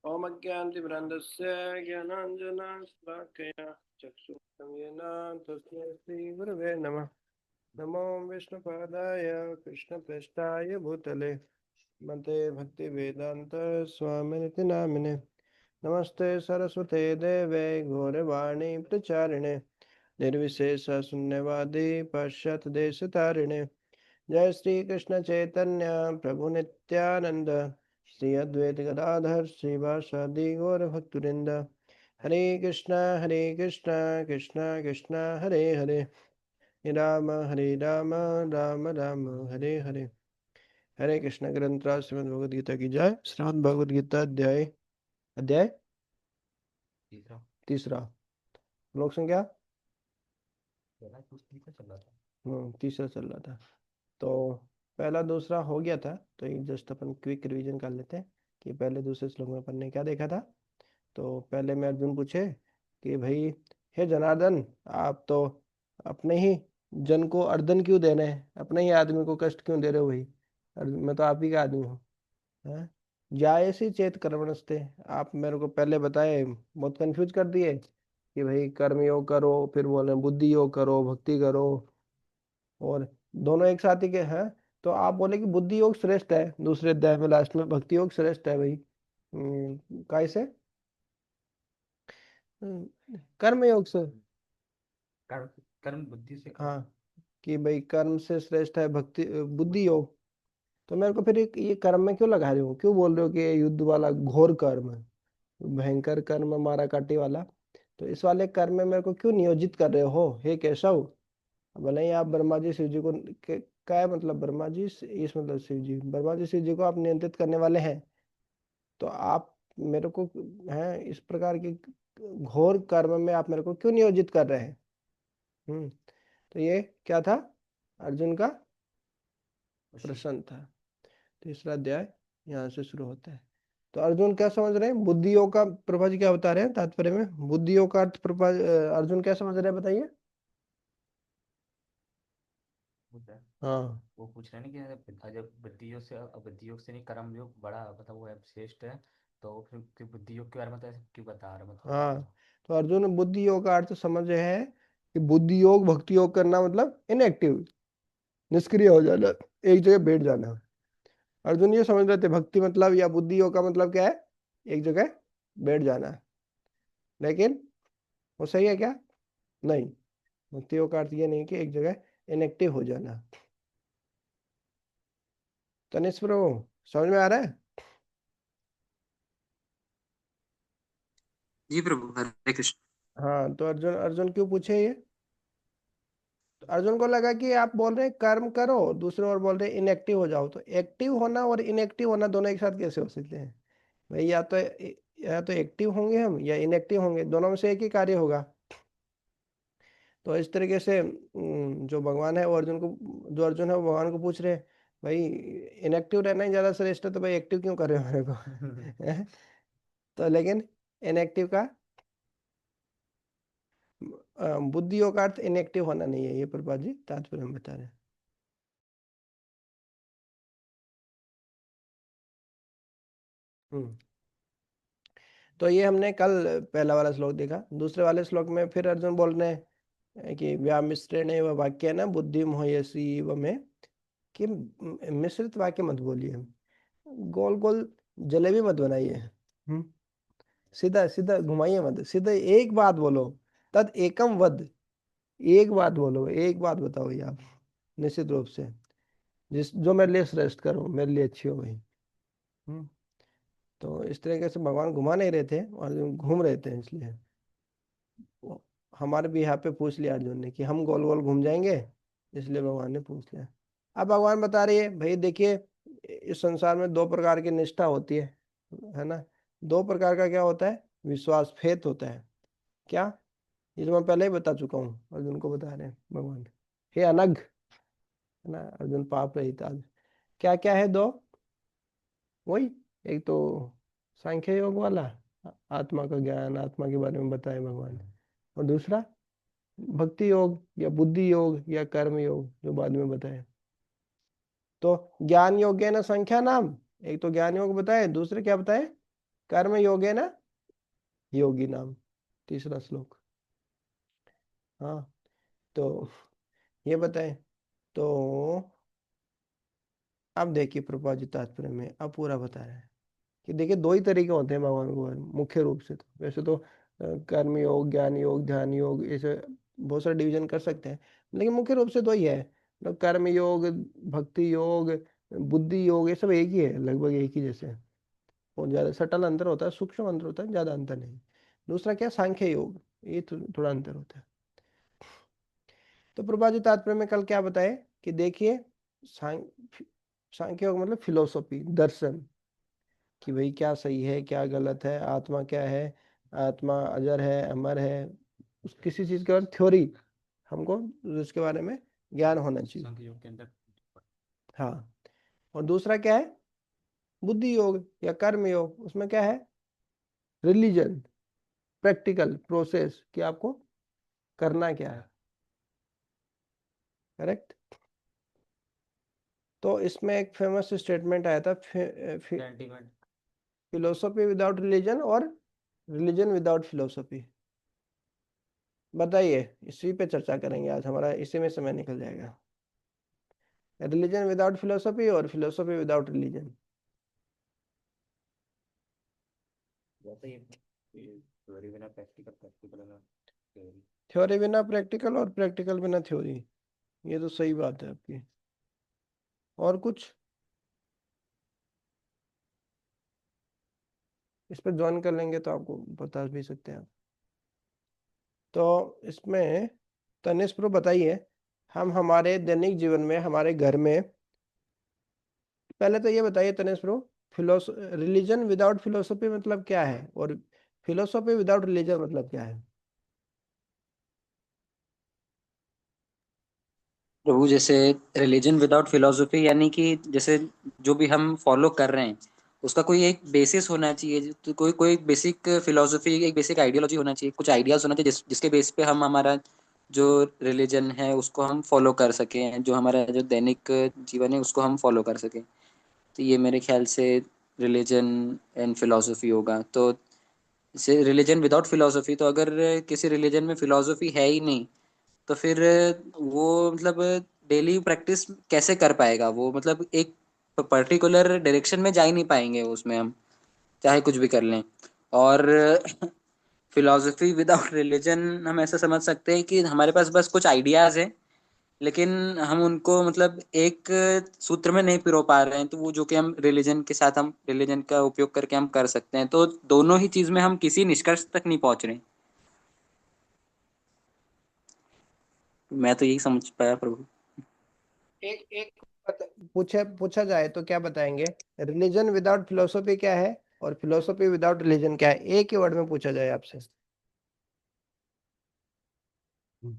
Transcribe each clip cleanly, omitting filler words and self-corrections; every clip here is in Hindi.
ओम अज्ञानतिमिरन्धस्य ज्ञानाञ्जनशलाकया चक्षुषं तस्मै श्रीगुरवे नमः। नमो विष्णुपादाय कृष्णप्रेष्ठाय भूतले मते भक्तिवेदान्त स्वामिनिति नामिने। नमस्ते सरस्वते देवे गौरवाणी प्रचारिणे निर्विशेष शून्यवादी पाश्चात्यदेशतारिणे। जय श्री कृष्ण चैतन्य प्रभु नित्यानंद श्री अद्वैत गदाधर श्रीवासादि गौर भक्तवृंद। हरे कृष्णा कृष्णा कृष्णा हरे हरे हरे राम राम राम हरे हरे। हरे कृष्ण ग्रंथ श्रीमद् भगवद गीता की जय। श्रीमद् भगवद गीता अध्याय अध्याय तीसरा तीसरा श्लोक संख्या पहला कुछ तीसरा चल रहा था। तीसरा चल रहा था। तो पहला दूसरा हो गया था, तो ये जस्ट अपन क्विक रिवीजन कर लेते हैं कि पहले दूसरे श्लोक में अपन ने क्या देखा था। तो पहले में अर्जुन पूछे कि भाई, हे जनार्दन, आप तो अपने ही जन को अर्दन क्यों दे रहे हैं, अपने ही आदमी को कष्ट क्यों दे रहे हो भाई। मैं तो आप ही का आदमी हूँ। हैं? जायसी चेत कर्मणस्ते, आप मेरे को पहले बताए, बहुत कंफ्यूज कर दिए कि भाई कर्म योग करो, फिर बोले बुद्धि योग करो, भक्ति करो, और दोनों एक साथ ही के हैं। तो आप बोले कि बुद्धि योग श्रेष्ठ है, दूसरे अध्याय में लास्ट में भक्ति योग श्रेष्ठ है भाई। कैसे? कर्म योग से। कर्म कर्म बुद्धि से हाँ, करो। कि भाई कर्म से श्रेष्ठ है भक्ति बुद्धि योग। तो मेरे को फिर ये कर्म में क्यों लगा रहे हो, क्यों बोल रहे हो कि ये युद्ध वाला घोर कर्म है, भयंकर कर्म, मारा काटी वाला। तो इस वाले कर्म में मेरे को क्यों नियोजित कर रहे हो हे केशव। भले ही आप ब्रह्मा जी शिव जी को क्या है मतलब, ब्रह्मा जी इस मतलब शिव जी, ब्रह्मा जी शिव जी को आप नियंत्रित करने वाले हैं, तो आप मेरे को हैं इस प्रकार के घोर कर्म में आप मेरे को क्यों नियोजित कर रहे हैं। तो ये क्या था, अर्जुन का उसी प्रश्न था। तीसरा अध्याय यहाँ से शुरू होता है। तो अर्जुन क्या समझ रहे हैं, बुद्धियों का, प्रभा जी क्या बता रहे हैं तात्पर्य में, बुद्धियों का अर्थ प्रभा अर्जुन क्या समझ रहे हैं बताइए। होता है। हाँ। वो पूछ रहे हैं ना कि जब बुद्धि योग से नहीं कर्म योग बड़ा मतलब वो है श्रेष्ठ है। तो फिर बुद्धि योग के बारे में तो ऐसे क्यों बता रहे हैं मतलब हाँ, तो अर्जुन बुद्धि योग का अर्थ समझ रहे हैं कि बुद्धि योग भक्ति योग करना मतलब इनएक्टिव, निष्क्रिय हो जाना, एक जगह बैठ जाना। अर्जुन ये समझ रहे थे भक्ति मतलब या बुद्धि योग का मतलब क्या है, एक जगह बैठ जाना। लेकिन वो सही है क्या? नहीं, भक्ति योग का अर्थ ये नहीं कि एक जगह इनएक्टिव हो जाना। तनिष्क ब्रो, समझ में आ रहा है? जी प्रभु, हरे कृष्ण। हाँ, तो अर्जुन अर्जुन क्यों पूछे ये? तो अर्जुन को लगा कि आप बोल रहे हैं कर्म करो, दूसरे ओर बोल रहे हैं इनएक्टिव हो जाओ, तो एक्टिव होना और इनएक्टिव होना दोनों एक साथ कैसे हो सकते हैं भाई। या तो एक्टिव होंगे हम या इनएक्टिव होंगे, दोनों में से एक ही कार्य होगा। तो इस तरीके से जो भगवान है वो अर्जुन को, जो अर्जुन है वो भगवान को पूछ रहे हैं भाई, इनएक्टिव रहना ही ज्यादा श्रेष्ठ है, तो भाई एक्टिव क्यों कर रहे हो मेरे को। हैं? तो लेकिन इनएक्टिव का बुद्धियों का अर्थ इनएक्टिव होना नहीं है, ये प्रभा जी तात्पर्य हम बता रहे हैं। हम्म तो ये हमने कल पहला वाला श्लोक देखा। दूसरे वाले श्लोक में फिर अर्जुन बोल रहे हैं कि व्यामिश्रेण व वाक्य न बुद्धि मोहयसी व में, कि मिश्रित वाक्य मत बोलिए, गोल गोल जलेबी मत बनाइए। सीधा सीधा घुमाइए मत, सीधा एक बात बोलो, तद एकम वद, एक बात बोलो, एक बात बताओ ये आप, निश्चित रूप से जिस जो मेरे लिए श्रेष्ठ करो, मेरे लिए अच्छी हो भाई। हम्म तो इस तरीके से भगवान घुमा नहीं रहे थे, अर्जुन घूम रहे थे, इसलिए वो हमारे भी यहाँ पे पूछ लिया अर्जुन ने कि हम गोल गोल घूम जाएंगे, इसलिए भगवान ने पूछ लिया। अब भगवान बता रही है भाई देखिए, इस संसार में दो प्रकार की निष्ठा होती है ना। दो प्रकार का क्या होता है, विश्वास, फेथ होता है। क्या? ये तो मैं पहले ही बता चुका हूँ, अर्जुन को बता रहे हैं भगवान। हे अनग, है ना, अर्जुन पाप रहित आज। क्या क्या है दो? वही, एक तो सांख्य योग वाला, आत्मा का ज्ञान, आत्मा के बारे में बताए भगवान, और दूसरा भक्ति योग या बुद्धि योग या कर्म योग जो बाद में बताए। तो ज्ञान योग है ना संख्या नाम, एक तो ज्ञान योग बताए, दूसरे क्या बताए, कर्म योग है ना, योगी नाम, तीसरा श्लोक। हाँ, तो ये बताएं। तो अब देखिए प्रभुपाद जी तात्पर्य में अब पूरा बता रहे हैं कि देखिए दो ही तरीके होते हैं भगवान को, मुख्य रूप से तो वैसे तो कर्म योग, ज्ञान योग, ध्यान योग, ऐसे बहुत सारे डिवीजन कर सकते हैं, लेकिन मुख्य रूप से दो ही है, मतलब कर्म योग, भक्ति योग, बुद्धि योग, ये सब एक ही है, लगभग एक ही जैसे हैं। और ज्यादा सटल अंतर होता है, सूक्ष्म अंतर होता है, ज्यादा अंतर नहीं। दूसरा क्या, सांख्य योग, ये थोड़ा अंतर होता है। तो प्रभुपाद जी तात्पर्य में कल क्या बताए कि देखिए सांख्य योग मतलब फिलोसॉफी, दर्शन, कि भाई क्या सही है क्या गलत है, आत्मा क्या है, आत्मा अजर है अमर है, उस किसी चीज के बारे थ्योरी हमको उसके बारे में ज्ञान होना चाहिए। सांख्य योग के अंदर हाँ, और दूसरा क्या है, बुद्धि योग या कर्म योग, उसमें क्या है, रिलीजन, प्रैक्टिकल प्रोसेस कि आपको करना क्या है। करेक्ट। तो इसमें एक फेमस स्टेटमेंट आया था, सेंटिमेंट। फिलोसॉफी विदाउट रिलीजन और रिलीजन विदाउट फिलोसॉफी। बताइए, इसी पे चर्चा करेंगे आज, हमारा इसी में समय निकल जाएगा। रिलीजन विदाउट फिलोसॉफी और फिलोसॉफी विदाउट रिलीजन। जैसे ये थ्योरी बिना प्रैक्टिकल, प्रैक्टिकल बिना थ्योरी। थ्योरी बिना प्रैक्टिकल और प्रैक्टिकल बिना थ्योरी, ये तो सही बात है आपकी। और कुछ इस पर ज्वाइन कर लेंगे तो आपको बता भी सकते हैं आप। तो इसमें तनिष्क प्रो बताइए, हम हमारे दैनिक जीवन में, हमारे घर में, पहले तो ये बताइए Tanishq pro, religion without philosophy मतलब क्या है, और फिलोसॉफी विदाउट रिलीजन मतलब क्या है। प्रभु, जैसे रिलीजन विदाउट फिलोसफी यानी कि जैसे जो भी हम फॉलो कर रहे हैं उसका कोई एक बेसिस होना चाहिए, तो कोई कोई बेसिक फिलोसफी, एक बेसिक आइडियोलॉजी होना चाहिए, कुछ आइडियाज होना चाहिए जिसके बेस पे हम हमारा जो रिलीजन है उसको हम फॉलो कर सकें, जो हमारा जो दैनिक जीवन है उसको हम फॉलो कर सकें। तो ये मेरे ख्याल से रिलीजन एंड फिलोसफी होगा। तो जैसे रिलीजन विदाउट फिलोसफी, तो अगर किसी रिलीजन में फिलोसफी है ही नहीं तो फिर वो मतलब डेली प्रैक्टिस कैसे कर पाएगा वो, मतलब एक पर्टिकुलर डायरेक्शन में जा ही नहीं पाएंगे उसमें हम, चाहे कुछ भी कर लें। और फिलॉसफी विदाउट रिलीजन हम ऐसा समझ सकते हैं कि हमारे पास बस कुछ आइडियाज हैं लेकिन हम उनको मतलब एक सूत्र में नहीं पिरो पा रहे हैं, तो वो जो कि हम रिलीजन के साथ, हम रिलीजन का उपयोग करके हम कर सकते हैं, तो दोनों ही चीज में हम किसी निष्कर्ष तक नहीं पहुंच रहे। मैं तो यही समझ पाया प्रभु। एक एक पूछे पूछा जाए तो क्या बताएंगे, रिलीजन विदाउट फिलोसॉफी क्या है और फिलोसॉफी विदाउट रिलीजन क्या है, एक ही वर्ड में पूछा जाए आपसे। हम्म।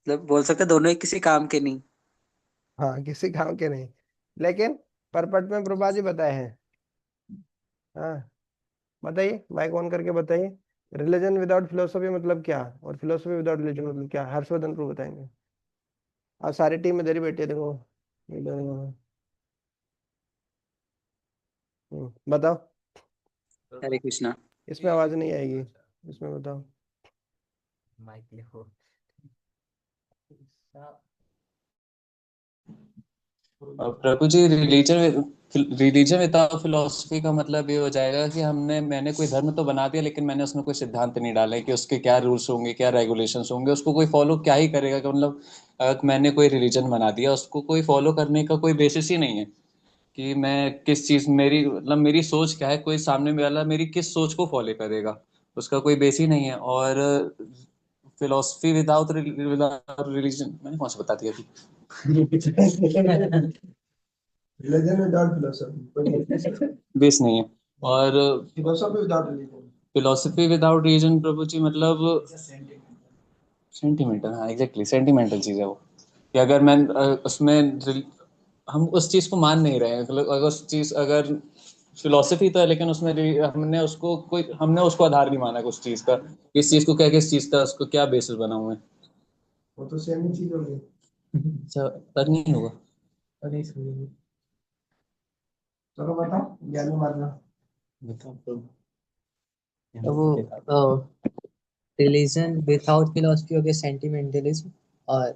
मतलब बोल सकते हैं दोनों ही किसी काम के नहीं। हाँ, किसी काम के नहीं, लेकिन परपट में प्रभा जी बताए हैं। हाँ, बताइए, माइक ऑन करके बताइए, रिलीजन विदाउट फिलोसॉफी मतलब क्या और फिलोसॉफी विदाउट रिलीजन मतलब क्या, हर्षवर्धन प्रभु बताएंगे। आप सारी टीम इधर ही बैठी है, देखो बताओ। हरे कृष्णा। इसमें आवाज नहीं आएगी, इसमें बताओ। माइक ले हो। प्रभु जी, रिलीजन रिलीजन विदाउट फिलोसफी का मतलब ये हो जाएगा कि मैंने कोई धर्म तो बना दिया लेकिन मैंने उसमें कोई सिद्धांत नहीं डाले कि उसके क्या रूल्स होंगे, क्या रेगुलेशंस होंगे, उसको कोई फॉलो क्या ही करेगा कि मतलब मैंने कोई रिलीजन बना दिया, उसको कोई फॉलो करने का कोई बेसिस ही नहीं है कि मैं किस चीज, मेरी मतलब मेरी सोच क्या है, कोई सामने वाला मेरी किस सोच को फॉलो करेगा, उसका कोई बेस ही नहीं है। और फिलोसफी विदाउट विदाउट रिलीजन, मैंने कौन सा बता दिया अभी? रिलीजन विदाउट फिलोसॉफी, बेस नहीं है। और philosophy without religion. Philosophy without reason Prabhu ji मतलब सेंटिमेंटल, हाँ एग्जैक्टली सेंटिमेंटल चीज है वो, कि अगर मैं उसमें हम उस चीज को मान नहीं रहे हैं, मतलब अगर उस चीज, अगर फिलोसफी तो है लेकिन उसमें हमने उसको आधार नहीं माना कुछ चीज का, किस चीज को क्या, किस चीज का उसको क्या बेसिस बना हुआ है। वो तो सेम ही चीज होगी। पर नहीं होगा। अरे समझ चलो बताओ, ज्ञानी मारना। वो रिलीजन विदाउट फिलोसफी हो गया सेंटिमेंटलिज्म, और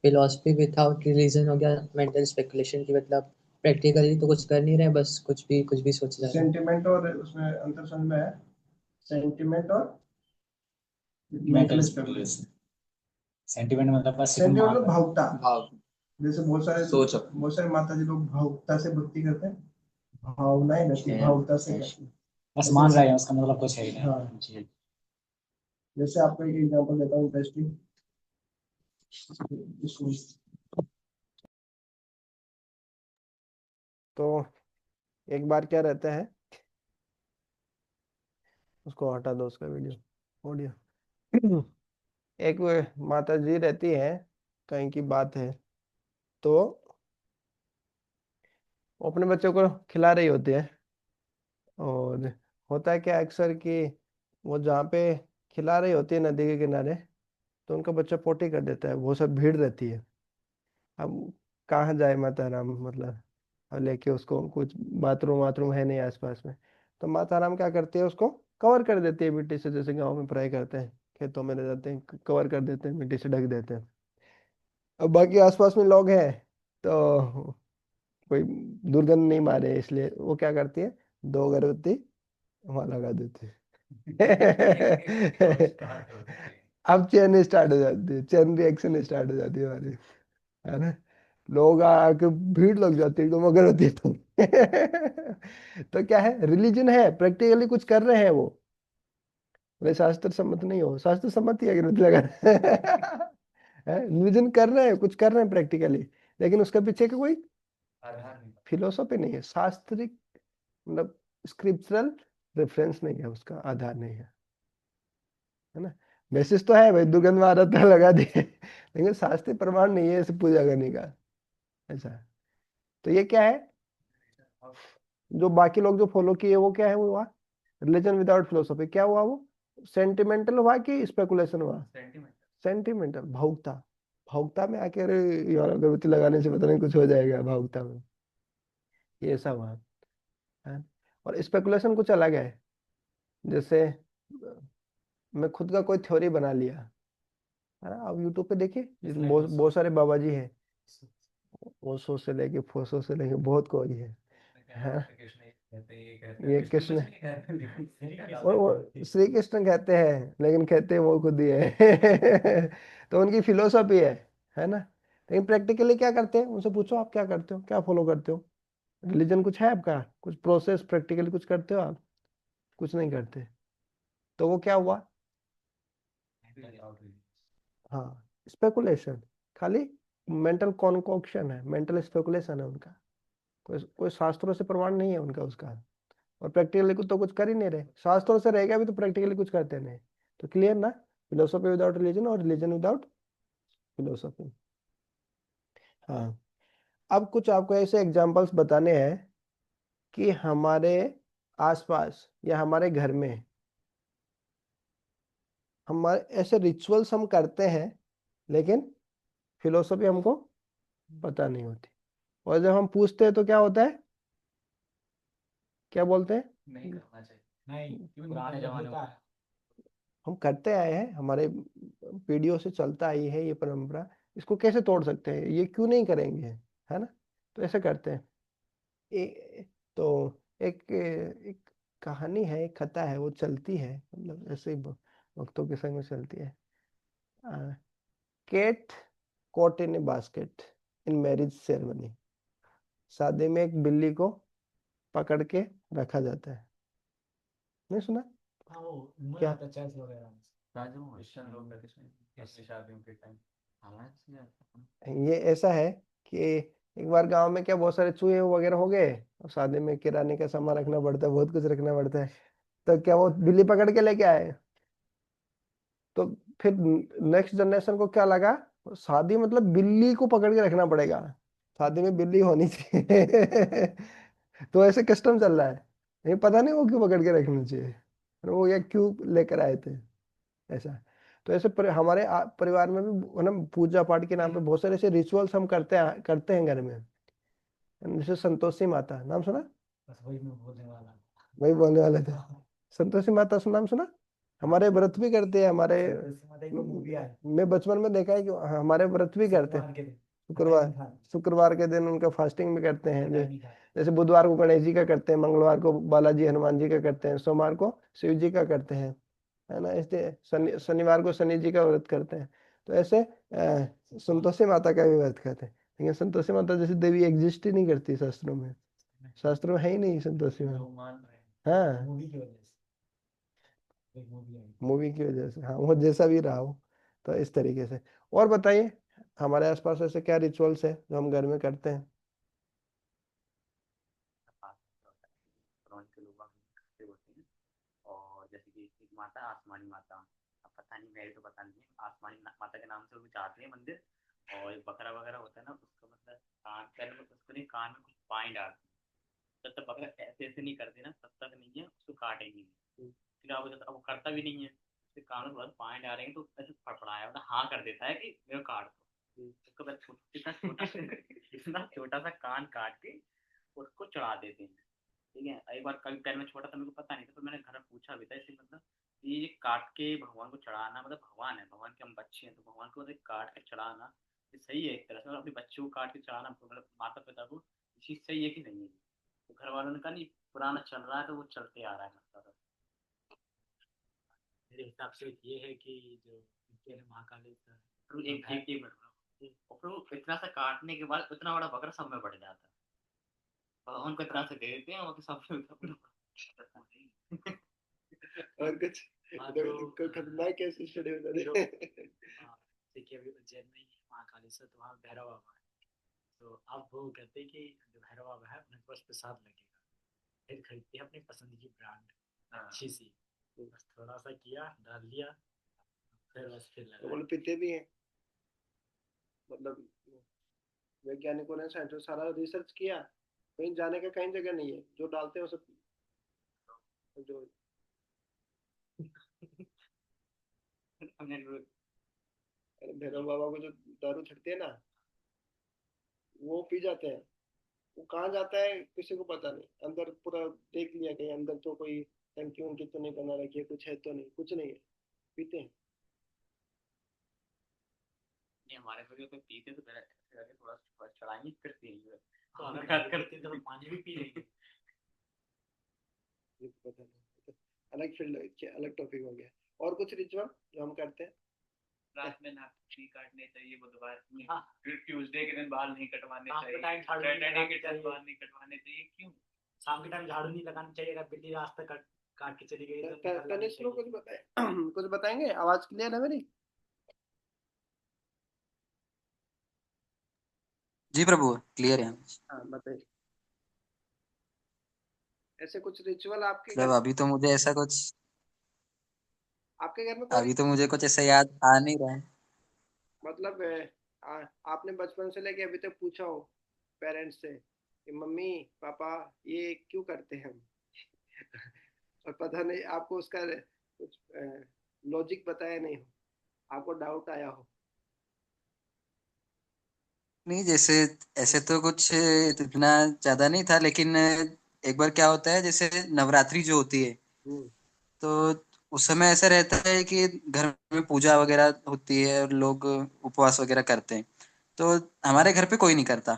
फिलोसफी विदाउट रिलीजन हो गया मेंटल स्पेकुलेशन, की मतलब प्रैक्टिकली तो कुछ कर नहीं रहे, बस कुछ भी सोच जा रहे हैं। सेंटिमेंट और उसमें अंतर समझ में है? सेंटिमेंट और मेंटल मेंटल स्पेकुलेशन। सेंटिमेंट मतलब बस सिर्फ सेंटिमेंट मतलब भावुकता। भाव जैसे बहुत सारे माता जी लोग भावुकता से भक्ति करते हैं, भावनाएं रहती है, भावुकता से करते हैं। बस मान रहे हैं, उसका मतलब कुछ है ही नहीं। हाँ, जैसे आपको एक एग्जांपल देता हूँ इंटरेस्टिंग। तो एक बार क्या रहता है, उसको हटा दो, उसका वीडियो ऑडियो। एक माता जी रहती है, कहीं की बात है, तो वो अपने बच्चों को खिला रही होती है। और होता है क्या अक्सर कि वो जहाँ पे खिला रही होती है नदी के किनारे, तो उनका बच्चा पोटी कर देता है, वो सब भीड़ रहती है। अब कहाँ जाए माता राम, मतलब और लेके उसको, कुछ बाथरूम वाथरूम है नहीं आसपास में, तो माता राम क्या करती है, उसको कवर कर देती है मिट्टी से, जैसे गाँव में प्राय करते हैं, खेतों में ले जाते हैं, कवर कर देते हैं, मिट्टी से ढक देते हैं। अब बाकी आसपास में लोग हैं, तो कोई दुर्गंध नहीं मारे, इसलिए वो क्या करती है, दो अगरबत्ती वहां लगा देती है। अब चेन स्टार्ट हो जाती है, चेन रिएक्शन स्टार्ट हो जाती है हमारी, है ना। लोग आके भीड़ लग जाती है एकदम अगरबत्ती तो। तो क्या है, रिलीजन है, प्रैक्टिकली कुछ कर रहे हैं वो, वे शास्त्र सम्मत नहीं हो, शास्त्र सम्मत ही अगरबत्ती लगा रिलीजन कर रहे हैं, कुछ कर रहे हैं प्रैक्टिकली, लेकिन उसके पीछे का कोई फिलोसॉफी नहीं है, शास्त्रिक मतलब स्क्रिप्चरल रेफरेंस नहीं है, उसका आधार नहीं है ना। बेसिस तो है भाई, दुर्गंध महाराज लगा दिए, लेकिन शास्त्रीय प्रमाण नहीं है इसे पूजा करने का, ऐसा है। तो ये क्या है, जो बाकी लोग जो फॉलो किए वो क्या है, वो हुआ रिलीजन विदाउट फिलोसॉफी। क्या हुआ वो, सेंटिमेंटल हुआ कि स्पेकुलेशन हुआ? सेंटिमेंटल, भावुकता। भावुकता में आके अरे यार अगरबत्ती लगाने से पता नहीं कुछ हो जाएगा, भावुकता में ये ऐसा हुआ है। और स्पेकुलेशन कुछ अलग है, जैसे मैं खुद का कोई थ्योरी बना लिया, है ना। अब यूट्यूब पे देखिए, बहुत सारे बाबा जी हैं, ओशो से लेके फोसो से लेके बहुत कोई है, हाँ। ये कृष्ण, वो श्री कृष्ण कहते हैं, लेकिन कहते हैं वो खुद ही है। तो उनकी फिलोसॉफी है ना। लेकिन प्रैक्टिकली क्या करते हैं, उनसे पूछो आप क्या करते हो, क्या फॉलो करते हो, रिलीजन कुछ है आपका, कुछ प्रोसेस प्रैक्टिकली कुछ करते हो आप? कुछ नहीं करते। तो वो क्या हुआ, हाँ, स्पेकुलेशन, खाली मेंटल कॉन्कोक्शन है, मेंटल स्पेकुलेशन है उनका, कोई कोई शास्त्रों से प्रमाण नहीं है उनका उसका। और प्रैक्टिकली कुछ तो कुछ कर ही नहीं रहे, शास्त्रों से रहेगा भी तो प्रैक्टिकली कुछ करते नहीं। तो क्लियर ना, फिलोसॉफी विदाउट रिलीजन और रिलीजन विदाउट फिलोसॉफी। हाँ, अब कुछ आपको ऐसे एग्जांपल्स बताने हैं कि हमारे आसपास या हमारे घर में हमारे ऐसे रिचुअल्स हम करते हैं, लेकिन फिलोसॉफी हमको पता नहीं होती। और जब हम पूछते हैं तो क्या होता है, क्या बोलते हैं, नहीं करना चाहिए, नहीं पुराने जमाने में हम करते आए हैं, हमारे पीढ़ियों से चलता आई है ये परंपरा, इसको कैसे तोड़ सकते हैं, ये क्यों नहीं करेंगे, है ना। तो ऐसे करते हैं। तो एक कहानी है, एक कथा है, वो चलती है, मतलब ऐसे ही भक्तों के संग में चलती है। Cat caught in a basket in marriage ceremony. शादी में एक बिल्ली को पकड़ के रखा जाता है, नहीं सुना हाँ, वो मैं क्या? आता चर्च वगैरह में। राजू क्रिश्चियन लोग रहते हैं ऐसी शादियों के टाइम, हमारे से जाता ये ऐसा है कि एक बार गांव में क्या बहुत सारे चूहे वगैरह हो गए, और शादी में किराने का सामान रखना पड़ता है, बहुत कुछ रखना पड़ता है। तो क्या वो बिल्ली पकड़ के लेके आए, तो फिर नेक्स्ट जनरेशन को क्या लगा, शादी मतलब बिल्ली को पकड़ के रखना पड़ेगा, शादी में बिल्ली होनी चाहिए। तो ऐसे कस्टम चल रहा है, नहीं पता नहीं वो क्यों पकड़ के रखना चाहिए, वो ये क्यों लेकर आए थे, ऐसा। तो ऐसे हमारे परिवार में भी ना पूजा पाठ के नाम पे बहुत सारे ऐसे रिचुअल्स हम करते हैं घर में। जैसे संतोषी माता, नाम सुना? बस वही मैं बोलने वाला वही बोलने वाले थे। संतोषी माता नाम सुना? हमारे व्रत भी करते हैं हमारे। मूवी आई मैं बचपन में देखा है कि हमारे व्रत भी करते हैं। शुक्रवार के दिन उनका फास्टिंग भी करते हैं। जैसे बुधवार को गणेश जी का करते हैं, मंगलवार को बालाजी हनुमान जी का करते हैं, सोमवार को शिव जी का करते हैं, है ना। इसलिए शनिवार को शनि जी का व्रत करते हैं। तो ऐसे संतोषी माता का भी व्रत करते हैं। लेकिन संतोषी माता जैसी देवी एग्जिस्ट ही नहीं करती शास्त्रों में। शास्त्रों में है ही नहीं संतोषी माता। हाँ, मूवी की वजह से, एक मूवी आई मूवी की वजह से, हाँ, वो जैसा भी रहा हो। तो इस तरीके से। और बताइए, हमारे आसपास ऐसे क्या रिचुअल्स है जो हम घर में करते हैं? पुराने के लोग बाग इकट्ठे होते हैं और जैसे कि एक माता आसमानी माता, अब पता नहीं, मेरे तो पता नहीं है, आसमानी माता के नाम से वो जाते हैं मंदिर। और एक बकरा वगैरह होता है ना, उसको मतलब कान, पहले उसको नहीं, कान में कुछ पानी डालते हैं। जब तक बकरा ऐसे ऐसे नहीं करते ना, तब तक नहीं है, उसको काटेंगे नहीं। फिर अब वो करता भी नहीं है, फिर कान में थोड़ा सा पानी डालेंगे तो ऐसे फड़फड़ाया, मतलब हाँ कर देता है कि मेरे को काट दो। उसको बस इतना छोटा इतना छोटा सा कान काट के उसको चढ़ा देते हैं। ठीक है, एक बार कभी पहले मैं छोटा था, मेरे को पता नहीं था, तो मैंने घर में पूछा भी था इसे, मतलब ये काट के भगवान को चढ़ाना, मतलब भगवान है, भगवान के हम बच्चे हैं, तो भगवान को मतलब काट के चढ़ाना ये सही है एक तरह से, मतलब अपने बच्चों को काट के चढ़ाना, मतलब माता पिता को, ये चीज़ सही है कि नहीं है? तो घर वालों ने कहा नहीं, पुराना चल रहा है तो वो चलते आ रहा है मतलब। मेरे हिसाब से ये है कि जो इनके हैं महाकालेश्वर, तो एक मिनट, और फिर वो इतना सा काटने के बाद इतना बड़ा बकरा सब में बढ़ जाता है, भगवान को इतना से दे देते हैं और सब में और कुछ कोई खतरनाक कैसे स्टडी बता दे। देखिए अभी उज्जैन में ही महाकालेश्वर, तो वहाँ भैरव बाबा है, तो आप वो कहते हैं कि जो भैरव बाबा है उनके पास प्रसाद लगेगा, फिर खरीदते हैं अपनी पसंद की ब्रांड अच्छी सी, बस थोड़ा सा किया, डाल दिया, फिर बस फिर लगा। बोले पीते भी हैं, मतलब वैज्ञानिकों ने साइंटिस्ट सारा रिसर्च किया, कहीं जाने का कहीं जगह नहीं है, जो डालते हैं वो सब जो भैरव बाबा को जो दारू छकते हैं ना, वो पी जाते हैं। वो कहाँ जाता है किसी को पता नहीं, अंदर पूरा देख लिया कहीं अंदर तो कोई टंकी वंकी तो नहीं बना रखी है, कुछ है तो नहीं, कुछ नहीं है, पीते हैं। नहीं, हमारे घर पे पीते तो पहले ऐसे करके थोड़ा चढ़ाएंगे फिर पिएंगे, तो अगर बात करते तो पानी भी पी लेंगे। ये तो पता नहीं, अलग फील्ड, अलग टॉपिक हो गया। और कुछ रिचुअल जो हम करते हैं? रात में नाक नहीं काटने चाहिए, बुधवार में, फिर ट्यूसडे के दिन बाल नहीं कटवाने चाहिए, सैटरडे के दिन बाल नहीं कटवाने चाहिए। क्यों? शाम के टाइम झाड़ू नहीं लगाना चाहिए, अगर बिल्ली रास्ता काट के चली गई तो तनिष्क को कुछ बताए कुछ बताएंगे? आवाज क्लियर है मेरी? जी प्रभु, क्लियर है। हाँ बताइए, ऐसे कुछ रिचुअल आपके मतलब घर, आपके घर में कोई अभी तो मुझे कुछ ऐसा याद आ नहीं रहा है। मतलब आपने बचपन से लेके अभी तक पूछा हो पेरेंट्स से कि मम्मी पापा ये क्यों करते हैं हम और पता नहीं आपको उसका कुछ लॉजिक बताया नहीं हो, आपको डाउट आया हो? नहीं, जैसे ऐसे तो कुछ इतना ज्यादा नहीं था, लेकिन एक बार क्या होता है, जैसे नवरात्रि जो होती है, हम्म तो उस समय ऐसा रहता है कि घर में पूजा वगैरह होती है और लोग उपवास वगैरह करते हैं। तो हमारे घर पे कोई नहीं करता,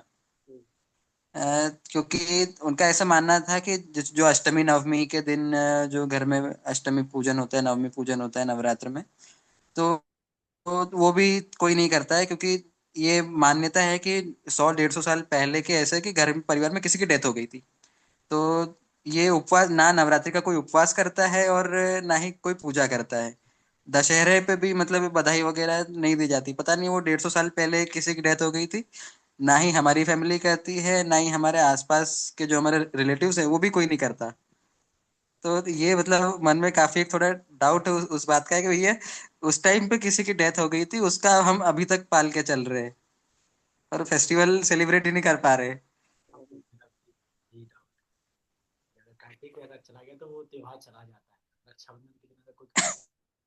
हम्म क्योंकि उनका ऐसा मानना था कि जो अष्टमी नवमी के दिन जो घर में अष्टमी पूजन होता है, नवमी पूजन होता है नवरात्र में, तो वो भी कोई नहीं करता है, क्योंकि ये मान्यता है कि 100-150 साल पहले के ऐसे कि घर परिवार में किसी की डेथ हो गई थी। तो ये उपवास ना, नवरात्रि का कोई उपवास करता है और ना ही कोई पूजा करता है। दशहरे पे भी मतलब बधाई वगैरह नहीं दी जाती। पता नहीं वो 150 साल पहले किसी की डेथ हो गई थी, ना ही हमारी फैमिली करती है, ना ही हमारे आसपास के जो हमारे रिलेटिव्स हैं वो भी कोई नहीं करता। तो ये मतलब मन में काफी एक थोड़ा डाउट है उस बात का है कि भैया उस टाइम पे किसी की डेथ हो गई थी, उसका हम अभी तक पाल के चल रहे हैं और फेस्टिवल सेलिब्रेट ही नहीं कर पा रहे। कार्तिक अगर चला गया तो वो त्योहार चला जाता है, रक्षाबंधन के दिन अगर कोई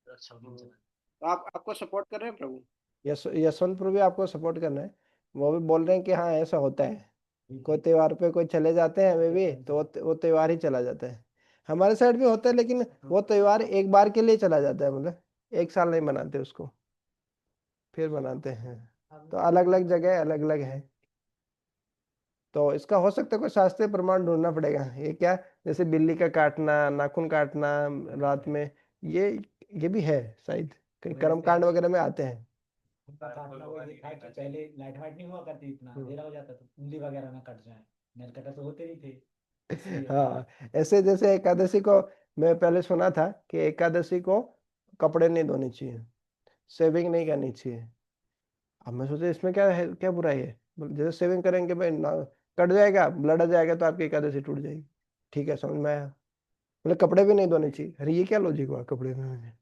रक्षाबंधन चला तो आपको सपोर्ट कर रहे हैं प्रभु? यशवंत प्रभु भी आपको सपोर्ट करना है। वो भी बोल रहे हैं कि हाँ ऐसा होता है, कोई त्योहार पे कोई चले जाते हैं वे भी, तो वो त्योहार ही चला जाता है। हमारे साइड भी होता है, लेकिन वो त्योहार एक बार के लिए चला जाता है, मतलब एक साल नहीं मनाते उसको, फिर मनाते हैं। तो अलग अलग जगह अलग अलग है। तो इसका हो सकता है कोई शास्त्रीय प्रमाण ढूंढना पड़ेगा। ये क्या, जैसे बिल्ली का काटना, नाखून काटना रात में, ये ये भी है शायद, कहीं कर्म कांड वगैरह में आते हैं। उनका काटना वो ये था कि पहले लाइट वाइट नहीं हुआ करती, इतना अंधेरा हो जाता था, उंगली वगैरह ना कट जाए, नेल कटर तो होते नहीं थे, इसलिए हाँ, ऐसे जैसे एकादशी को मैं पहले सुना था कि एकादशी को कपड़े नहीं धोने चाहिए, शेविंग नहीं करनी चाहिए। अब मैं सोचा इसमें क्या है, क्या बुराई है? जैसे शेविंग करेंगे भाई ना, कट जाएगा, ब्लड आ जाएगा तो आपकी एकादशी टूट जाएगी। ठीक है, समझ में आया। मतलब कपड़े भी नहीं धोने चाहिए, अरे ये क्या लॉजिक हुआ कपड़े में?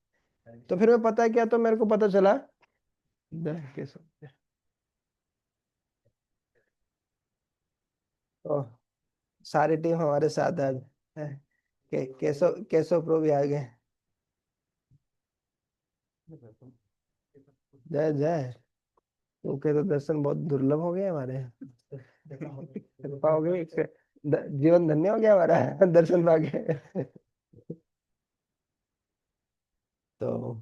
तो फिर मैं पता है क्या, तो मेरे को पता चला कैसे। तो सारी टीम हमारे साथ है आज, है। केशव केशव प्रो भी आ गए। जय जय। ओके, तो दर्शन बहुत दुर्लभ हो गए हमारे। कृपा हो गई, जीवन धन्य हो गया हमारा दर्शन पाके। तो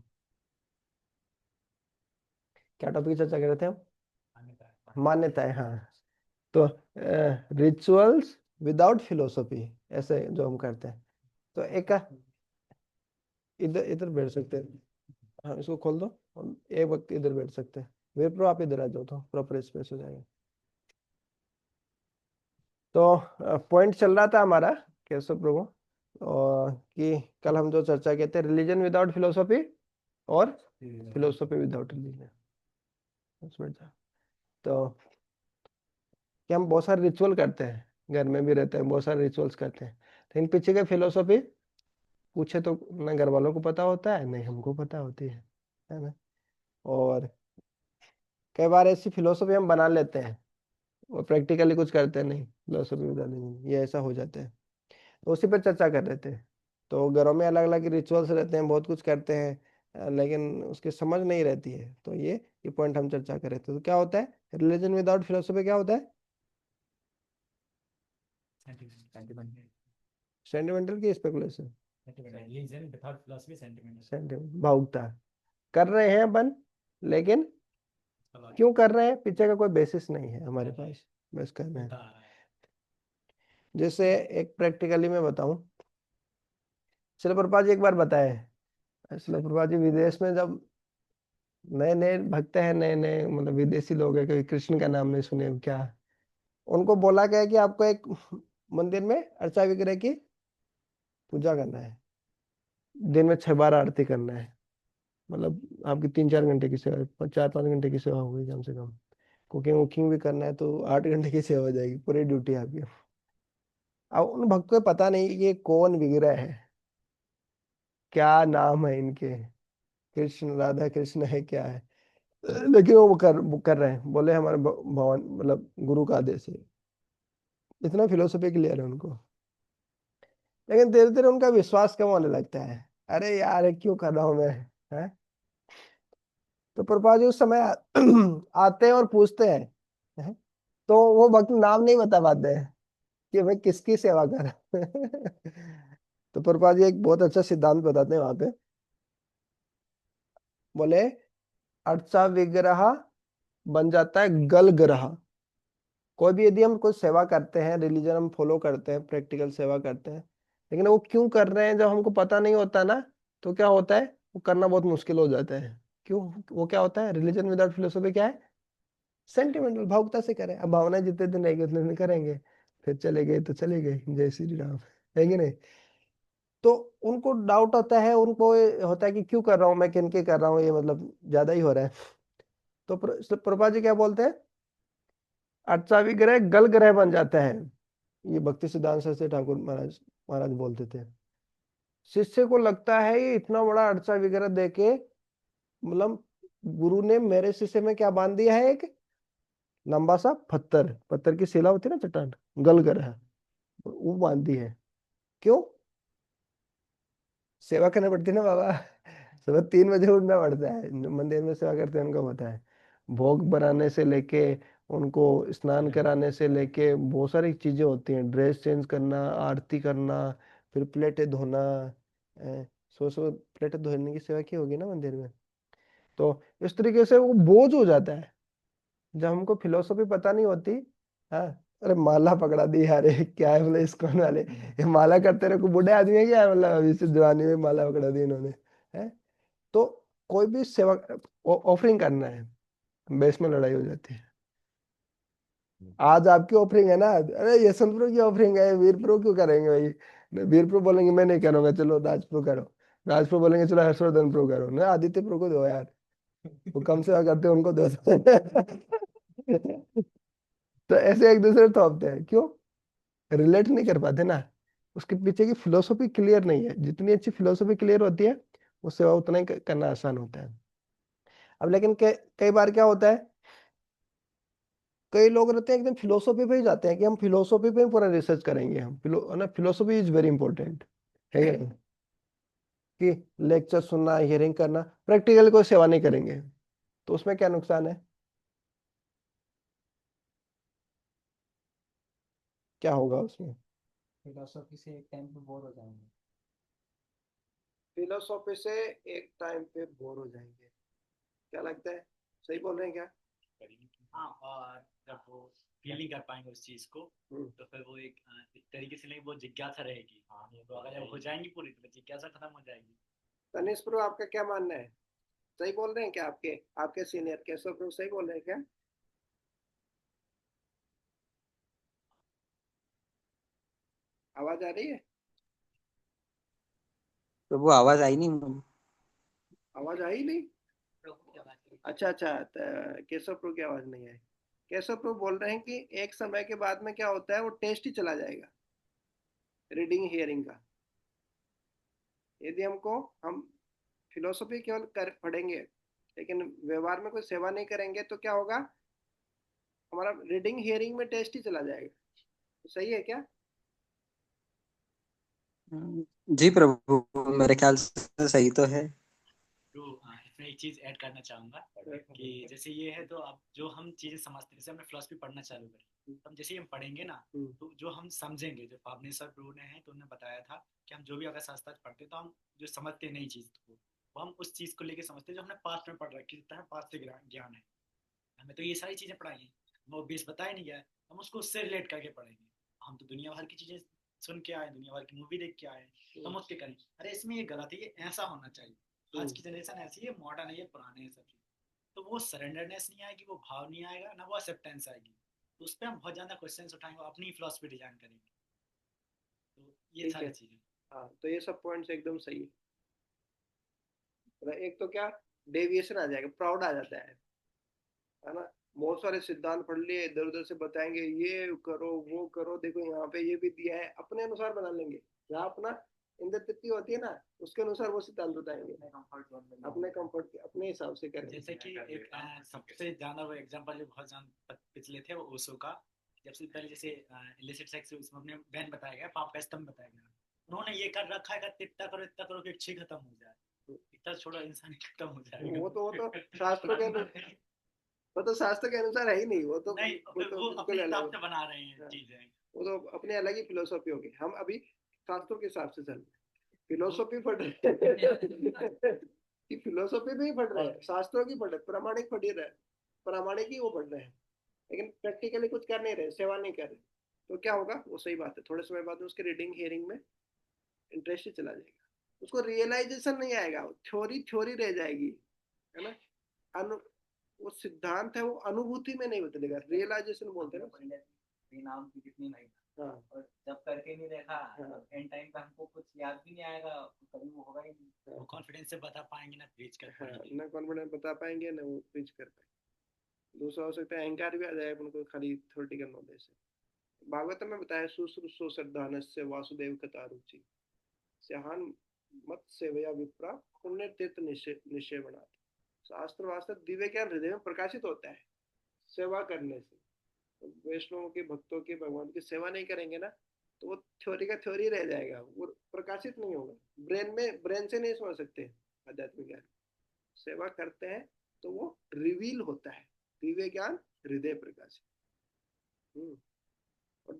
क्या टॉपिक चर्चा कर रहे थे हम? मान्यताएं, हाँ। तो रिचुअल्स विदाउट फिलोसफी, ऐसे जो हम करते हैं। तो एक इधर इधर बैठ सकते हैं। हाँ, इसको खोल दो, हम एक वक्त इधर बैठ सकते हैं। वीर प्रो आप इधर आ जाओ तो प्रॉपर स्पेस हो जाएगा। तो पॉइंट चल रहा था हमारा केशव प्रभु, और कि कल हम जो चर्चा किए थे, रिलीजन विदाउट फिलोसफी और फिलोसफी विदाउट रिलीजन। तो कि हम बहुत सारे रिचुअल करते हैं, घर में भी रहते हैं, बहुत सारे रिचुअल्स करते हैं, लेकिन पीछे के फिलोसफी पूछे तो ना घर वालों को पता होता है, नहीं हमको पता होती है ना। और कई बार ऐसी फिलोसफी हम बना लेते हैं और प्रैक्टिकली कुछ करते नहीं, फिलोसफी बता देंगे, ये ऐसा हो जाता है। तो उसी पर चर्चा कर रहे थे। तो घरों में अलग अलग रिचुअल्स रहते हैं, बहुत कुछ करते हैं, लेकिन उसकी समझ नहीं रहती है। तो ये पॉइंट हम चर्चा कर रहे थे। तो क्या होता है रिलीजन विदाउट फिलोसफी, क्या होता है? सेंटिमेंटल की speculation, religion without philosophy sentiment. Sentiment, भावुकता। कर रहे हैं अपन, लेकिन क्यों कर रहे हैं, पीछे का कोई बेसिस नहीं है हमारे पास, बस करना है। जैसे एक प्रैक्टिकली मैं बताऊं, शिल प्रभुपाद जी एक बार बताए, शिल प्रभुपाद जी विदेश में जब नए नए भक्त हैं, नए नए मतलब विदेशी लोग हैं, कभी कृष्ण का नाम नहीं सुने क्या, उनको बोला गया कि आपको एक मंदिर में अर्चा विग्रह की पूजा करना है, दिन में 6 बार आरती करना है। मतलब आपकी 3-4 घंटे की सेवा, 4-5 घंटे की सेवा होगी कम से कम। कुकिंग वुकिंग भी करना है तो 8 घंटे की सेवा हो जाएगी, पूरी ड्यूटी आपकी। अब उन भक्तों को पता नहीं कि ये कौन विग्रह है, क्या नाम है इनके, कृष्ण राधा कृष्ण है क्या है, लेकिन वो कर रहे हैं, बोले हमारे भवन मतलब गुरु का आदेश है। इतना फिलोसफी क्लियर है उनको। लेकिन धीरे धीरे उनका विश्वास कम होने लगता है, अरे यार ये क्यों कर रहा हूं मैं, है। तो प्रभुपाद जी उस समय आते हैं और पूछते हैं, तो वो भक्त नाम नहीं बता पाते हैं कि मैं किसकी सेवा कर तो प्रभुपाद जी एक बहुत अच्छा सिद्धांत बताते हैं वहां पे, बोले अर्चा विग्रह बन जाता है गल ग्रह। कोई भी यदि हम कोई सेवा करते हैं, रिलीजन हम फॉलो करते हैं, प्रैक्टिकल सेवा करते हैं, लेकिन वो क्यों कर रहे हैं जब हमको पता नहीं होता ना, तो क्या होता है, वो करना बहुत मुश्किल हो जाता है। क्यों? वो क्या होता है, रिलीजन विदाउट फिलोसफी क्या है, सेंटिमेंटल, भावुकता से करें। अब भावनाएं जितने दिन रहेगी उतने दिन करेंगे, फिर चले गए तो चले गए, जय श्री राम, है कि नहीं। तो उनको डाउट होता है, उनको ये होता है कि क्यों कर रहा हूँ मैं, किन के कर रहा हूँ, ये मतलब ज्यादा ही हो रहा है। तो प्रभुपाद जी क्या बोलते हैं, अर्चा विग्रह गल ग्रह बन जाता है। ये भक्ति सिद्धांत सरस्वती ठाकुर महाराज महाराज बोलते थे। शिष्य को लगता है ये इतना बड़ा अर्चा विग्रह देके, मतलब गुरु ने मेरे शिष्य में क्या बांध दिया है, एक लंबा सा पत्थर, पत्थर की शिला होती है ना, चट्टान, गल ग्रह, वो बांध दी है। क्यों? सेवा करनी पड़ती है ना बाबा, सुबह 3 बजे उठना पड़ता है, जो मंदिर में सेवा करते हैं उनको पता है। भोग बनाने से लेके उनको स्नान कराने से लेके बहुत सारी चीजें होती हैं, ड्रेस चेंज करना, आरती करना, फिर प्लेटें धोना। सो प्लेटें धोने की सेवा की होगी ना मंदिर में। तो इस तरीके से वो बोझ हो जाता है जब हमको फिलोसफी पता नहीं होती। हाँ, अरे माला पकड़ा दी यार, ये क्या है बोले इस्कॉन वाले, ये माला करते रहे, कोई बूढ़े आदमी है क्या, मतलब अभी से जवानी में माला पकड़ा दी इन्होंने। है तो कोई भी सेवा ऑफरिंग करना है, बेस में लड़ाई हो जाती है। आज आपकी ऑफरिंग है ना, अरे यशवंतपुर की ऑफरिंग है, वीरपुर क्यों करेंगे भाई, वीरपुर बोलेंगे मैं नहीं करूंगा, चलो राजपुर करो, राजपुर बोलेंगे चलो हर्षवर्धनपुर करो ना, आदित्यपुर को दो यार, वो कम सेवा करते हैं उनको दो। तो ऐसे एक दूसरे को थोपते हैं, क्यों? रिलेट नहीं कर पाते ना, उसके पीछे की फिलोसफी क्लियर नहीं है। जितनी अच्छी फिलोसफी क्लियर होती है वो सेवा उतना ही करना आसान होता है। अब लेकिन कई बार क्या होता है, कई लोग रहते हैं एकदम फिलोसफी पे ही जाते हैं कि हम फिलोसफी पे ही पूरा रिसर्च करेंगे, हम ना फिलोसफी इज वेरी इंपॉर्टेंट है कि नहीं? कि लेक्चर सुनना, हियरिंग करना, प्रैक्टिकल कोई सेवा नहीं करेंगे, तो उसमें क्या नुकसान है, क्या होगा उसमें? फिलोसॉफी से एक टाइम पे बोर हो जाएंगे। फिलोसॉफी से एक टाइम पे बोर हो जाएंगे, क्या लगता है, सही बोल रहे हैं क्या? हाँ, और जब वो फील नहीं कर पाएंगे उस चीज को, तो फिर वो एक तरीके से नहीं, वो जिज्ञासा रहेगी। हाँ, तो अगर जब हो जाएंगी पूरी तो जिज्ञासा खत्म हो जाएगी। तनिष्क प्रो, आपका क्या मानना है, सही बोल रहे हैं क्या आपके आपके सीनियर केशव प्रो, सही बोल रहे हैं क्या? आवाज आ रही है? तो वो आवाज आई नहीं। आवाज आई नहीं? अच्छा अच्छा, केशव प्रो की आवाज नहीं आई। केशव प्रो बोल रहे हैं कि एक समय के बाद में क्या होता है, वो टेस्ट ही चला जाएगा रीडिंग हियरिंग का। यदि हम फिलोसफी केवल कर पढ़ेंगे लेकिन व्यवहार में कोई सेवा नहीं करेंगे तो क्या होगा, हमारा रीडिंग हियरिंग में टेस्ट ही चला जाएगा। तो सही है क्या? जी प्रभु, मेरे ख्याल से सही तो है। तो इसमें एक चीज ऐड करना चाहूंगा कि जैसे ये है, तो अब जो हम चीजें समझते हैं, जैसे हमने फिलोसफी पढ़ना चालू करी, तो हम जैसे ही हम पढ़ेंगे ना, तो जो हम समझेंगे, जो पावनेश्वर प्रभु ने है तो उन्होंने बताया था कि हम जो भी अगर शास्त्र पढ़ते हैं तो हम जो समझते हैं नई चीज को, वो हम उस चीज को लेके समझते हैं जो हमने पास्ट में पढ़ रखी है, पास्ट से ज्ञान है। हमें तो ये सारी चीजें पढ़ाई हैं, वो बेस बताया नहीं गया है, हम उसको उससे रिलेट करके पढ़ेंगे। हम तो दुनिया भर की चीजें सुन के आए, दुनिया भर की मूवी देख के आए, तो हम उसके करें, अरे इसमें ये गलत है, ये ऐसा होना चाहिए, आज की जनरेशन ऐसी है, मॉडर्न है, ये पुराने है सब चीज। तो वो सरेंडरनेस नहीं आएगी, वो भाव नहीं आएगा ना, वो एक्सेप्टेंस आएगी। तो उस पर हम बहुत ज्यादा क्वेश्चन उठाएंगे, अपनी फिलोसफी डिजाइन करेंगे। तो ये ठीक सारी है। चीजें। हाँ, तो ये सब पॉइंट्स एकदम सही है। एक तो क्या, डेविएशन आ जाएगा, प्राउड आ जाता है ना। बहुत सारे सिद्धांत पढ़ लिए, इधर उधर से बताएंगे, ये करो वो करो, देखो यहाँ पे ये भी दिया है, अपने अनुसार बना लेंगे। जहाँ अपना इंद्र तृप्ति होती है ना, उसके अनुसार वो सिद्धांत बताएंगे, अपने कंफर्ट के अपने हिसाब से करेंगे। जैसे कि एक सबसे ज्यादा वो एग्जांपल जो बहुत ज्यादा पिछले थे, वो ओशो का। जब से पहले जैसे इलिसिट सेक्स उसमें अपने बहन बताया गया, पाप का स्तंभ बताया गया, उन्होंने ये कर रखा है कि इतना करो कि इच्छा खत्म हो जाए, इतना छोड़ा इंसान खत्म हो जाएगा। वो तो शास्त्रों के वो तो शास्त्र के अनुसार है ही नहीं, वो तो नहीं, वो तो वो बिल्कुल अपने अलग हिसाब है। से बना रहे हैं हाँ, चीजें। वो तो अपने अलग ही फिलोसॉफी होगी, हम अभी शास्त्रों के हिसाब से चल रहे हैं, फिलोसॉफी पढ़ रहे हैं कि फिलोसॉफी भी पढ़ रहे हैं, शास्त्रों की पढ़ रहे हैं, प्रामाणिक पढ़ ही रहे हैं, प्रामाणिक ही वो पढ़ रहे हैं, लेकिन प्रैक्टिकली कुछ कर नहीं रहे, सेवा नहीं कर रहे। तो क्या होगा, वो सही बात है, थोड़े समय बाद में उसके रीडिंग हियरिंग में इंटरेस्ट ही चला जाएगा, उसको रियलाइजेशन नहीं आएगा, थ्योरी थ्योरी रह जाएगी, है ना। अनु वो सिद्धांत है, वो अनुभूति में नहीं बदलेगा, रियलाइजेशन बोलते हैं ना। नाम की कितनी नहीं। हाँ, और जब करके नहीं देखा, हाँ, एंड टाइम पे हमको कुछ याद भी नहीं आएगा, कभी वो होगा ही नहीं। वो कॉन्फिडेंस से बता पाएंगे ना, प्रीच कर हाँ, पाएंगे। ना कॉन्फिडेंस बता पाएंगे ना वो प्रीच कर पाएंगे। दूसरा हो सकता है अहंकार भी आ जाएगा उनको, खाली थ्योरेटिकल नॉलेज से। भागवत में बताया, शुश्रूषो श्रद्धानस्य वासुदेव कथा रुचि स्याहान मत सेवया विप्रा पुण्य तीर्थ निश्चय बनाते। शास्त्र वास्त्र दिव्य ज्ञान हृदय में प्रकाशित होता है सेवा करने से। तो वैष्णव के भक्तों के भगवान की सेवा नहीं करेंगे ना, तो वो थ्योरी का थ्योरी रह जाएगा, वो प्रकाशित नहीं होगा, ब्रेन से नहीं समझ सकते आध्यात्मिक ज्ञान, सेवा करते हैं तो वो रिवील होता है, दिव्य ज्ञान हृदय प्रकाश। और,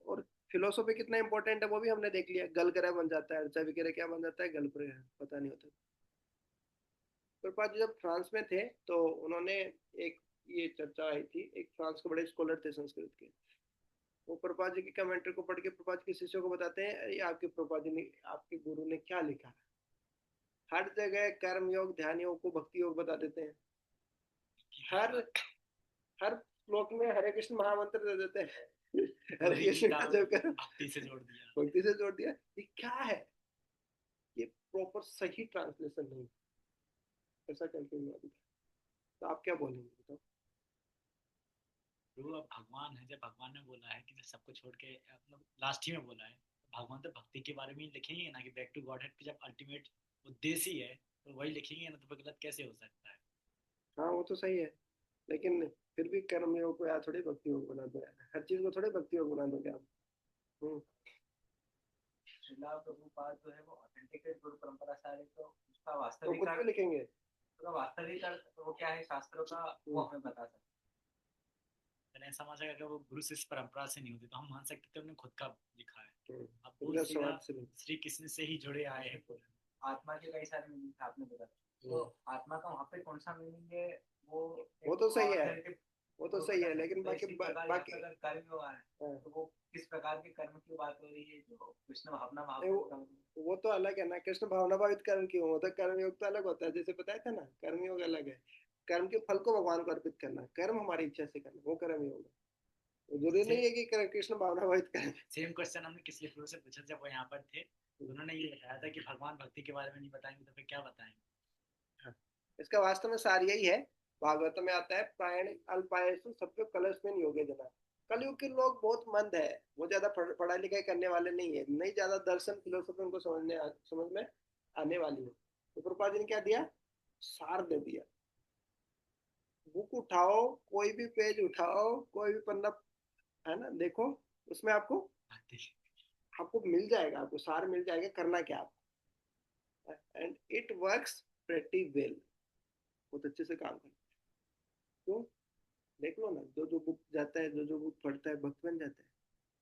और फिलोसॉफी कितना इंपॉर्टेंट है वो भी हमने देख लिया, गल ग्रह बन जाता है, अर्चा विग्रह क्या बन जाता है, गल ग्रह, पता नहीं होता। प्रभुपाद जी जब फ्रांस में थे तो उन्होंने एक ये चर्चा आई थी, एक फ्रांस के बड़े स्कॉलर थे संस्कृत के, वो प्रभुपाद जी की कमेंट्री को पढ़ के प्रभुपाद जी के शिष्यों को बताते हैं, अरे आपके प्रभुपाद जी ने, आपके गुरु ने क्या लिखा। हर जगह कर्म योग ध्यान योग को भक्ति योग बता देते हैं, हर हर श्लोक में हरे कृष्ण महामंत्र दे देते हैं, हरे कृष्ण का जप कर भक्ति से जोड़ दिया, भक्ति से जोड़ दिया। ये क्या है, ये प्रॉपर सही ट्रांसलेशन नहीं, ऐसा करके नहीं आता। तो आप क्या बोलेंगे बताओ? प्रभु अब भगवान है, जब भगवान ने बोला है कि जब सबको छोड़ के, मतलब लास्ट ही में बोला है, भगवान तो भक्ति के बारे में ही लिखेंगे ना, कि बैक टू गॉड हेड, जब अल्टीमेट उद्देश्य ही है तो वही लिखेंगे ना, तो गलत कैसे हो सकता है। हाँ वो तो सही है, लेकिन फिर भी कर्म योग को यार थोड़ी भक्ति योग बना दो यार, हर चीज को थोड़ी भक्ति योग बना दोगे आप। श्रीला प्रभुपाद जो है वो ऑथेंटिक गुरु परंपरा से आ रही, तो उसका तो वास्तविक कुछ भी लिखेंगे, उसका वास्तविक वो क्या है शास्त्रों का, वो हमें बता सकते। मैंने ऐसा माना अगर वो गुरु शिष्य परंपरा से नहीं होती तो हम मान सकते थे उन्होंने खुद का लिखा है। अब वो उनका सीधा समाज से नहीं। श्री कृष्ण से ही जुड़े आए हैं पूरे। आत्मा के कई सारे मीनिंग आपने बताया, तो आत्मा का वहाँ पे कौन सा मीनिंग है, वो तो सही है, वो तो सही है, लेकिन बाकी बाकी कर्म जो है तो वो किस प्रकार के कर्म की बात हो रही है, जो कृष्ण भावना भाव, वो तो अलग है ना, कृष्ण भावना भावित कर्म क्यों होता है, कर्म योग तो अलग होता है, जैसे बताया था ना, कर्म योग अलग है, कर्म के फल को भगवान को अर्पित करना, कर्म हमारी इच्छा से करना, वो कर्म योग है। जरूरी नहीं है कि कृष्ण भावना भावित कर्म। सेम क्वेश्चन हमने किसी फ्लो से पूछा जब वो यहाँ पर थे, उन्होंने ये बताया था कि भगवान भक्ति के बारे में नहीं बताएंगे तो फिर क्या बताएंगे। इसका वास्तव में सार यही है, भागवत में आता है, प्रायण अल्पायसु सभ्य कलस्मिन योगे जना। कलयुग के लोग बहुत मंद है, वो ज्यादा पढ़ाई लिखाई करने वाले नहीं है, नहीं ज्यादा दर्शन फिलोसफी उनको समझ में आने वाली है। तो प्रभुपाद जी ने क्या दिया, सार दे दिया। बुक उठाओ, कोई भी पेज उठाओ, कोई भी पन्ना है ना, देखो उसमें आपको आपको मिल जाएगा, आपको सार मिल जाएगा, करना क्या आपको, and it works pretty well, बहुत अच्छे से काम करता है। क्यों, देख लो ना, जो जो बुक जाता है, जो जो बुक पढ़ता है, भक्त बन जाता है,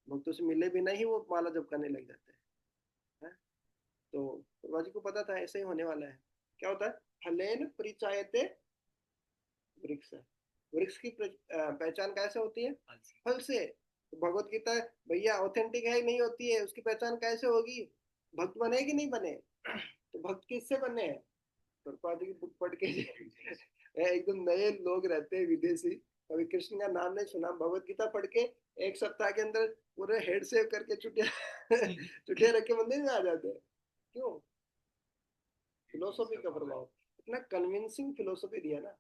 भक्तों से मिले बिना ही वो माला जप करने लग जाता है? तो बाबा जी को पता था ऐसे ही होने वाला है। क्या होता है, फलेन परिचायते वृक्ष, वृक्ष की पहचान कैसे होती है, फल से। तो भगवत गीता भैया ऑथेंटिक है नहीं होती है, उसकी पहचान कैसे होगी, भक्त बने कि नहीं बने, तो भक्त किससे बने हैं, प्रभुपाद जी की बुक पढ़ के। एकदम नए लोग रहते हैं विदेशी, कभी कृष्ण का नाम नहीं सुना, भगवत गीता पढ़ के एक सप्ताह के अंदर पूरे हेड सेव करके चुटिया रख के मंदिर में आ जाते हैं। क्यों, फिलोसॉफी का प्रभाव, इतना कन्विंसिंग फिलोसॉफी दिया ना।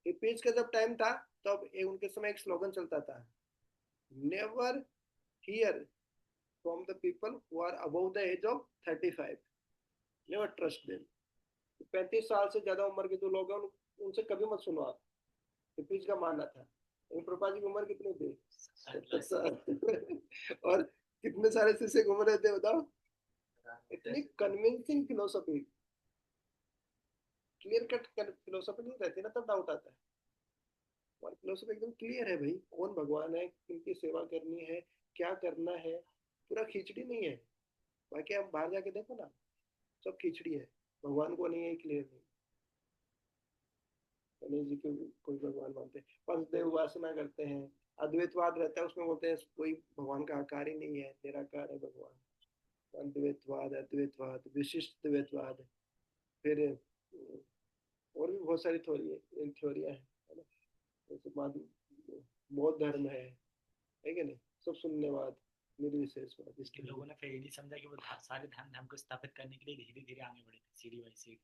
हिप्पीज का जब टाइम था तब उनके समय एक स्लोगन चलता था, never hear from the people who are above the age of 35, never trust them. 35 साल से ज्यादा उम्र के जो लोग हैं उनसे कभी मत सुनो आप, हिप्पीज का मानना था। प्रभुपाद जी की उम्र कितनी थी, 70 साल। और कितने सारे शिष्य घूम रहे थे बताओ, इतनी convincing philosophy, clear cut philosophy नहीं रहती ना, तब डाउट आता है। और फिलोसॉफी एकदम क्लियर है भाई, कौन भगवान है, किनकी सेवा करनी है, क्या करना है, पूरा खिचड़ी नहीं है। बाकी आप बाहर जाके देखो ना, सब खिचड़ी है, भगवान को नहीं है, क्लियर नहीं। गणेश जी को कोई भगवान मानते हैं, पंचदेव उपासना करते हैं, अद्वैतवाद रहता है, उसमें बोलते हैं कोई भगवान का आकार ही नहीं है, निराकार है भगवान। अद्वैतवाद, अद्वैतवाद, विशिष्ट द्वैतवाद, फिर और भी बहुत सारी थ्योरियां है ना, जैसे बौद्ध धर्म है कि नहीं, सब शून्यवाद, निर्विशेषवाद। इसके लोगों ने फिर ये नहीं समझा कि वो सारे धर्म को स्थापित करने के लिए धीरे धीरे आगे बढ़े थे, सीढ़ी बाई सीढ़ी।